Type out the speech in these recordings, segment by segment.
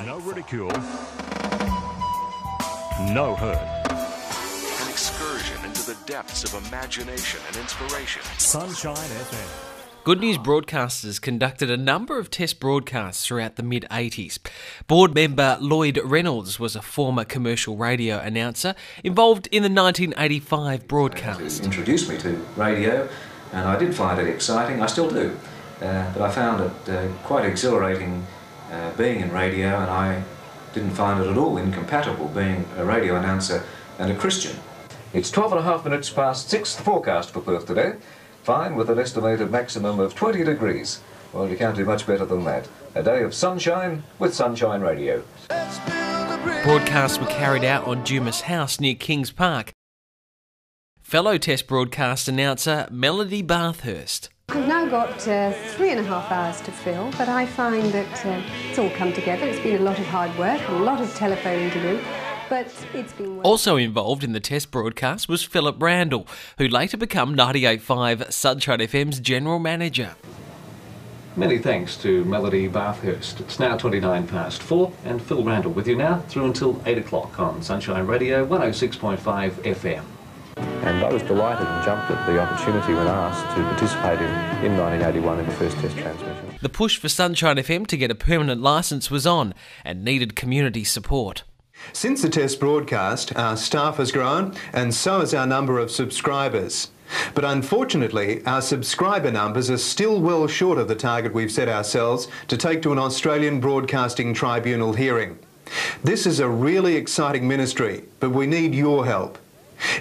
No ridicule. No hurt. An excursion into the depths of imagination and inspiration. Sunshine FM. Good News Broadcasters conducted a number of test broadcasts throughout the mid-80s. Board member Lloyd Reynolds was a former commercial radio announcer involved in the 1985 broadcast. Introduced me to radio, and I did find it exciting. I still do. But I found it quite exhilarating being in radio, and I didn't find it at all incompatible being a radio announcer and a Christian. It's 12.5 minutes past 6, the forecast for Perth today. Fine, with an estimated maximum of 20 degrees. Well, you can't do much better than that. A day of sunshine with Sunshine Radio. Broadcasts were carried out on Dumas House near Kings Park. Fellow test broadcast announcer Melody Bathurst. I've now got 3.5 hours to fill, but I find that it's all come together. It's been a lot of hard work and a lot of telephoning to do. But it's been also involved in the test broadcast was Philip Randall, who later became 98.5 Sunshine FM's general manager. Many thanks to Melody Bathurst. It's now 29 past 4, and Phil Randall with you now through until 8 o'clock on Sunshine Radio 106.5 FM. And I was delighted and jumped at the opportunity when asked to participate in 1981 in the first test transmission. The push for Sunshine FM to get a permanent licence was on and needed community support. Since the test broadcast, our staff has grown and so has our number of subscribers. But unfortunately, our subscriber numbers are still well short of the target we've set ourselves to take to an Australian Broadcasting Tribunal hearing. This is a really exciting ministry, but we need your help.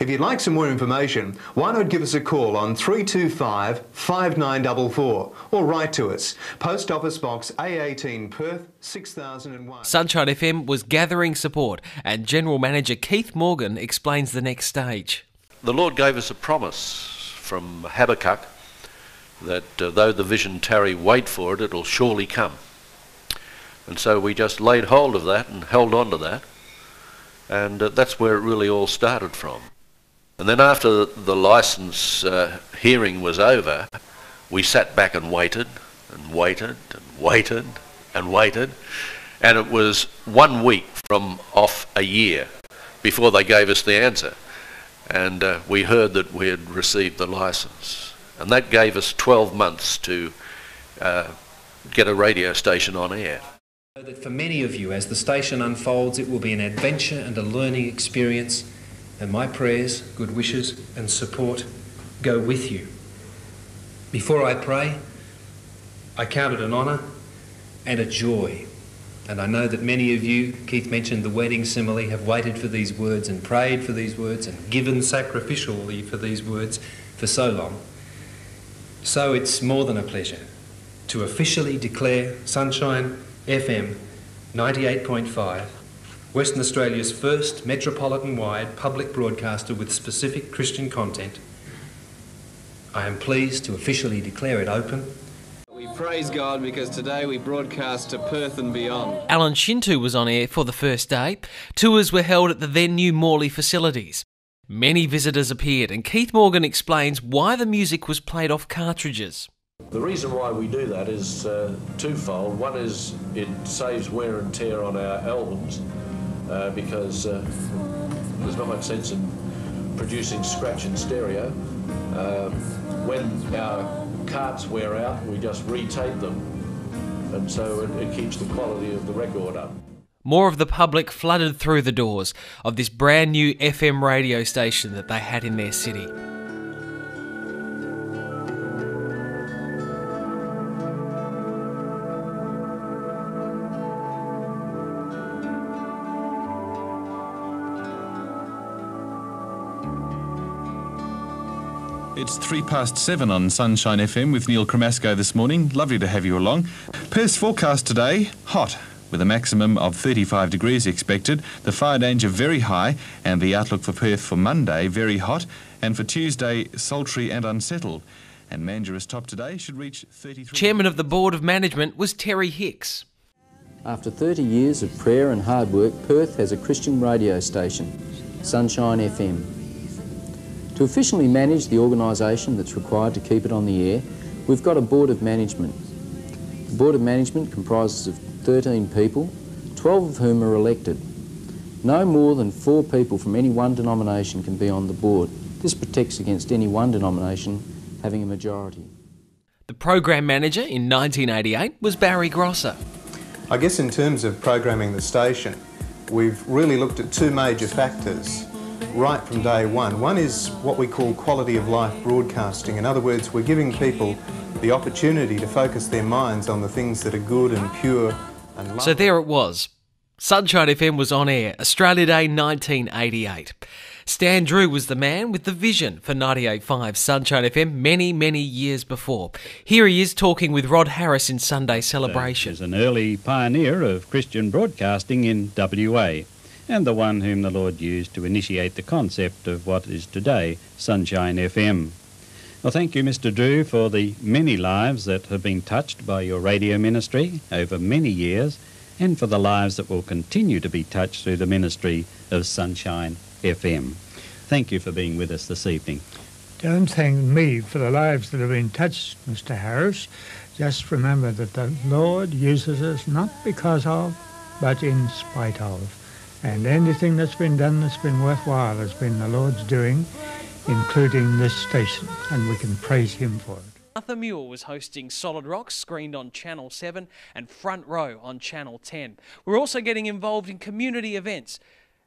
If you'd like some more information, why not give us a call on 325 5944 or write to us, Post Office Box A18 Perth 6001. Sunshine FM was gathering support, and General Manager Keith Morgan explains the next stage. The Lord gave us a promise from Habakkuk that though the vision tarry, wait for it, it'll surely come. And so we just laid hold of that and held on to that. And that's where it really all started from. And then after the licence hearing was over, we sat back and waited and waited and waited and waited. And it was 1 week from off a year before they gave us the answer. And we heard that we had received the licence. And that gave us 12 months to get a radio station on air. That for many of you, as the station unfolds, it will be an adventure and a learning experience, and my prayers, good wishes and support go with you. Before I pray, I count it an honour and a joy, and I know that many of you, Keith mentioned the wedding simile, have waited for these words and prayed for these words and given sacrificially for these words for so long. So it's more than a pleasure to officially declare Sunshine FM 98.5, Western Australia's first metropolitan-wide public broadcaster with specific Christian content. I am pleased to officially declare it open. We praise God because today we broadcast to Perth and beyond. Alan Shintu was on air for the first day. Tours were held at the then new Morley facilities. Many visitors appeared, and Keith Morgan explains why the music was played off cartridges. The reason why we do that is twofold. One is it saves wear and tear on our albums because there's not much sense in producing scratch and stereo. When our carts wear out, we just retape them, and so it keeps the quality of the record up. More of the public flooded through the doors of this brand new FM radio station that they had in their city. It's 7:03 on Sunshine FM with Neil Cremasco this morning. Lovely to have you along. Perth's forecast today, hot, with a maximum of 35 degrees expected. The fire danger very high, and the outlook for Perth for Monday, very hot, and for Tuesday, sultry and unsettled. And Mandurah's top today should reach 33... Chairman of the Board of Management was Terry Hicks. After 30 years of prayer and hard work, Perth has a Christian radio station, Sunshine FM. To officially manage the organisation that's required to keep it on the air, we've got a Board of Management. The Board of Management comprises of 13 people, 12 of whom are elected. No more than 4 people from any one denomination can be on the board. This protects against any one denomination having a majority. The program manager in 1988 was Barry Grosser. I guess in terms of programming the station, we've really looked at 2 major factors right from day one. One is what we call quality of life broadcasting. In other words, we're giving people the opportunity to focus their minds on the things that are good and pure and lovely. So there it was. Sunshine FM was on air, Australia Day 1988. Stan Drew was the man with the vision for 98.5 Sunshine FM many, many years before. Here he is talking with Rod Harris in Sunday Celebration. He's an early pioneer of Christian broadcasting in WA, and the one whom the Lord used to initiate the concept of what is today Sunshine FM. Well, thank you, Mr. Drew, for the many lives that have been touched by your radio ministry over many years, and for the lives that will continue to be touched through the ministry of Sunshine FM. Thank you for being with us this evening. Don't thank me for the lives that have been touched, Mr. Harris. Just remember that the Lord uses us not because of, but in spite of. And anything that's been done that's been worthwhile has been the Lord's doing, including this station, and we can praise Him for it. Arthur Muir was hosting Solid Rock, screened on Channel 7, and Front Row on Channel 10. We're also getting involved in community events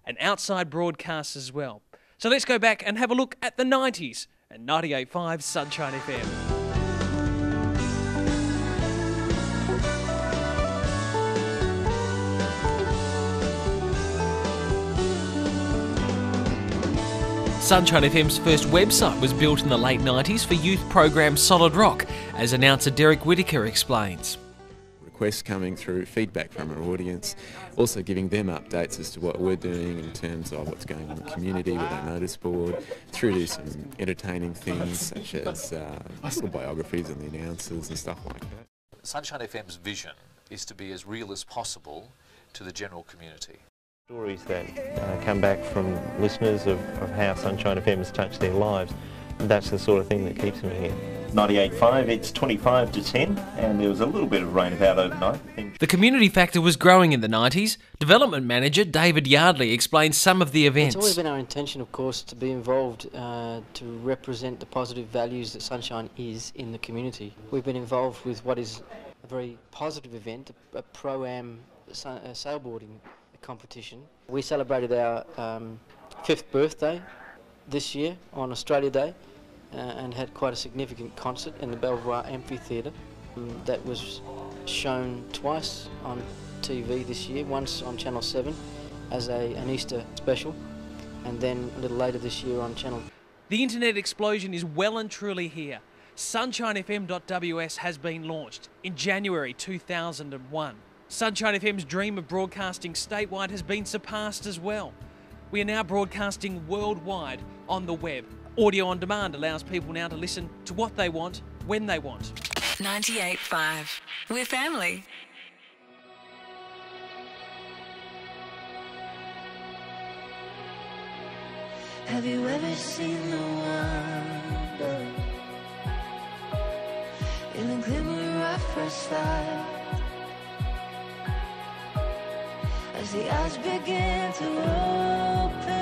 and outside broadcasts as well. So let's go back and have a look at the 90s and 98.5 Sunshine FM. Sunshine FM's first website was built in the late 90s for youth program Solid Rock, as announcer Derek Whittaker explains. Requests coming through, feedback from our audience, also giving them updates as to what we're doing in terms of what's going on in the community with our notice board, through to some entertaining things such as little biographies and the announcers and stuff like that. Sunshine FM's vision is to be as real as possible to the general community. Stories that come back from listeners of how Sunshine FM has touched their lives. That's the sort of thing that keeps me here. 98.5, it's 25 to 10, and there was a little bit of rain about overnight. The community factor was growing in the 90s. Development manager David Yardley explains some of the events. It's always been our intention, of course, to be involved to represent the positive values that Sunshine is in the community. We've been involved with what is a very positive event, a Pro-Am sailboarding competition. We celebrated our 5th birthday this year on Australia Day and had quite a significant concert in the Belvoir Amphitheatre that was shown twice on TV this year, once on Channel 7 as an Easter special, and then a little later this year on Channel. The internet explosion is well and truly here. SunshineFM.ws has been launched in January 2001. Sunshine FM's dream of broadcasting statewide has been surpassed as well. We are now broadcasting worldwide on the web. Audio on demand allows people now to listen to what they want, when they want. 98.5. We're family. Have you ever seen the wonder in the glimmer of first light? As the eyes begin to open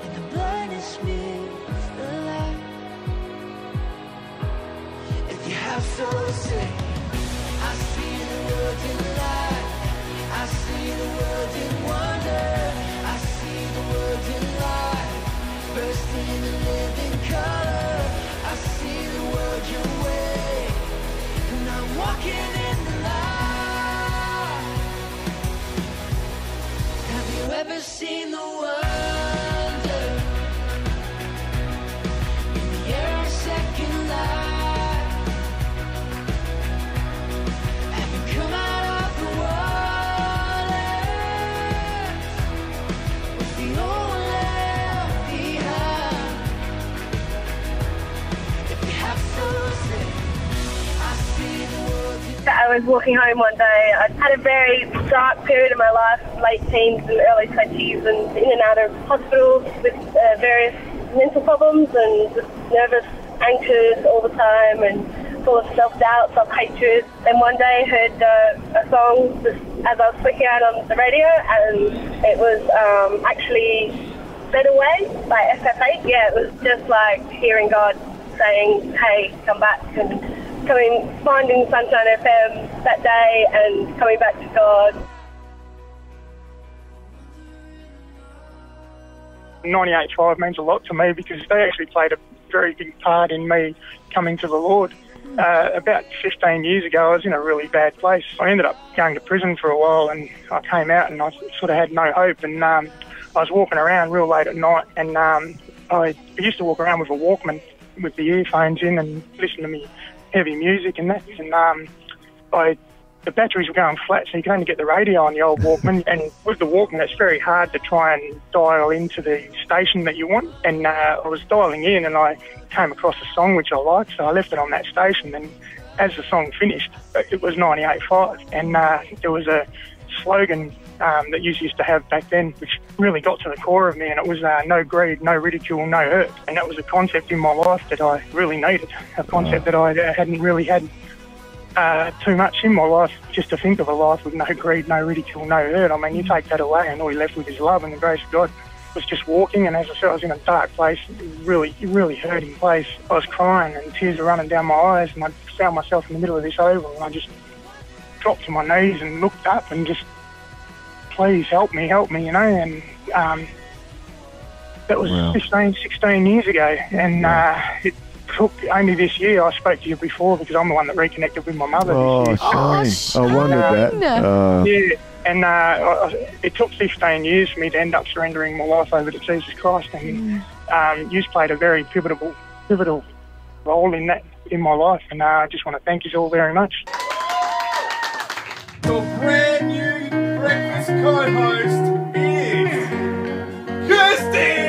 and the blindness meets the light. If you have soul, say, I see the world in light. I see the world in wonder. I see the world in light. First in the living color. I see the world your way, and I'm walking in the light. Ever seen the wonder in the air of second light? Have you come out of the waters with the old left behind? If you have so say, I see the world. I was walking home one day. I'd had a very dark period in my life, late teens and early 20s, and in and out of hospitals with various mental problems and just nervous, anxious all the time, and full of self-doubt, self-hatred. Then one day I heard a song as I was flicking out on the radio, and it was actually Better Way by FF8. Yeah, it was just like hearing God saying, hey, come back, and finding Sunshine FM that day and coming back to God. 98.5 means a lot to me because they actually played a very big part in me coming to the Lord. About 15 years ago, I was in a really bad place. I ended up going to prison for a while, and I came out and I sort of had no hope, and I was walking around real late at night, and I used to walk around with a Walkman with the earphones in and listen to me heavy music and that, and the batteries were going flat, so you could only get the radio on the old Walkman. And with the Walkman, it's very hard to try and dial into the station that you want. And I was dialing in, and I came across a song which I liked, so I left it on that station. And as the song finished, it was 98.5, and there was a slogan that you used to have back then, which really got to the core of me, and it was no greed, no ridicule, no hurt. And that was a concept in my life that I really needed, a concept that I hadn't really had too much in my life, just to think of a life with no greed, no ridicule, no hurt. I mean, you take that away and all you're left with is love and the grace of God. I was just walking, and as I said, I was in a dark place, really hurting place. I was crying and tears were running down my eyes, and I found myself in the middle of this oval, and I just dropped to my knees and looked up and just, please help me, you know. And that was 15, 16 years ago, and it took only this year. I spoke to you before because I'm the one that reconnected with my mother this year. Shame. I wondered that. Yeah, and it took 15 years for me to end up surrendering my life over to Jesus Christ, and you've played a very pivotal role in that in my life, and I just want to thank you all very much. Your brand new breakfast co-host is Kirsty!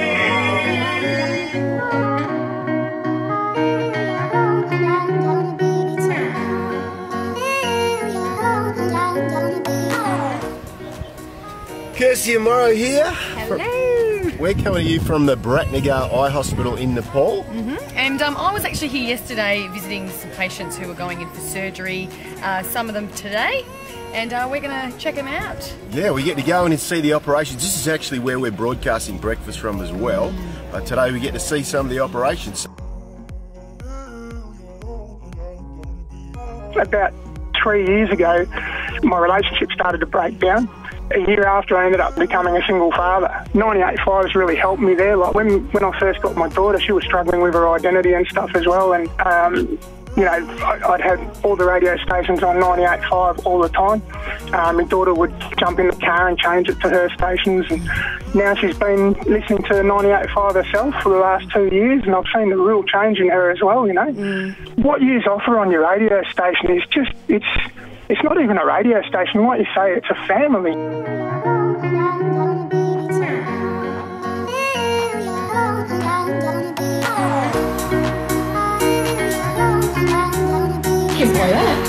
Kirsty and Morrow here. Hello. We're coming to you from the Bratnagar Eye Hospital in Nepal. And I was actually here yesterday visiting some patients who were going in for surgery, some of them today, and we're going to check them out. Yeah, we get to go in and see the operations. This is actually where we're broadcasting breakfast from as well. Today we get to see some of the operations. About 3 years ago, my relationship started to break down. A year after, I ended up becoming a single father. 98.5 has really helped me there. Like when I first got my daughter, she was struggling with her identity and stuff as well. And you know, I'd had all the radio stations on 98.5 all the time. My daughter would jump in the car and change it to her stations. And now she's been listening to 98.5 herself for the last 2 years, and I've seen the real change in her as well. You know, what you offer on your radio station is just it's not even a radio station. Like you say, it's a family. You can play that.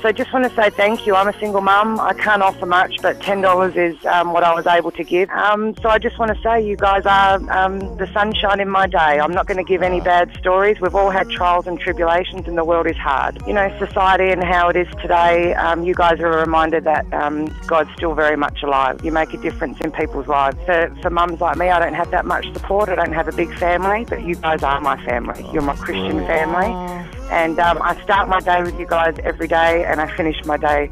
So just want to say thank you. I'm a single mum. I can't offer much, but $10 is what I was able to give. So I just want to say you guys are the sunshine in my day. I'm not going to give any bad stories. We've all had trials and tribulations, and the world is hard. You know, society and how it is today, you guys are a reminder that God's still very much alive. You make a difference in people's lives. For mums like me, I don't have that much support. I don't have a big family, but you guys are my family. You're my Christian family. And I start my day with you guys every day, and I finish my day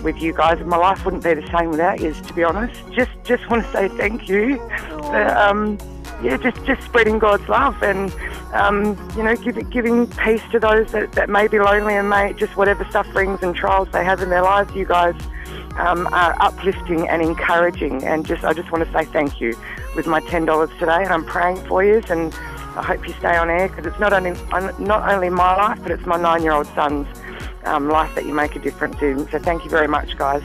with you guys. My life wouldn't be the same without you, to be honest. Just want to say thank you for, just spreading God's love and, you know, giving peace to those that may be lonely and may just whatever sufferings and trials they have in their lives. You guys are uplifting and encouraging, and I just want to say thank you with my $10 today, and I'm praying for you, and I hope you stay on air, because it's not only my life, but it's my 9-year-old son's life that you make a difference in. So thank you very much, guys.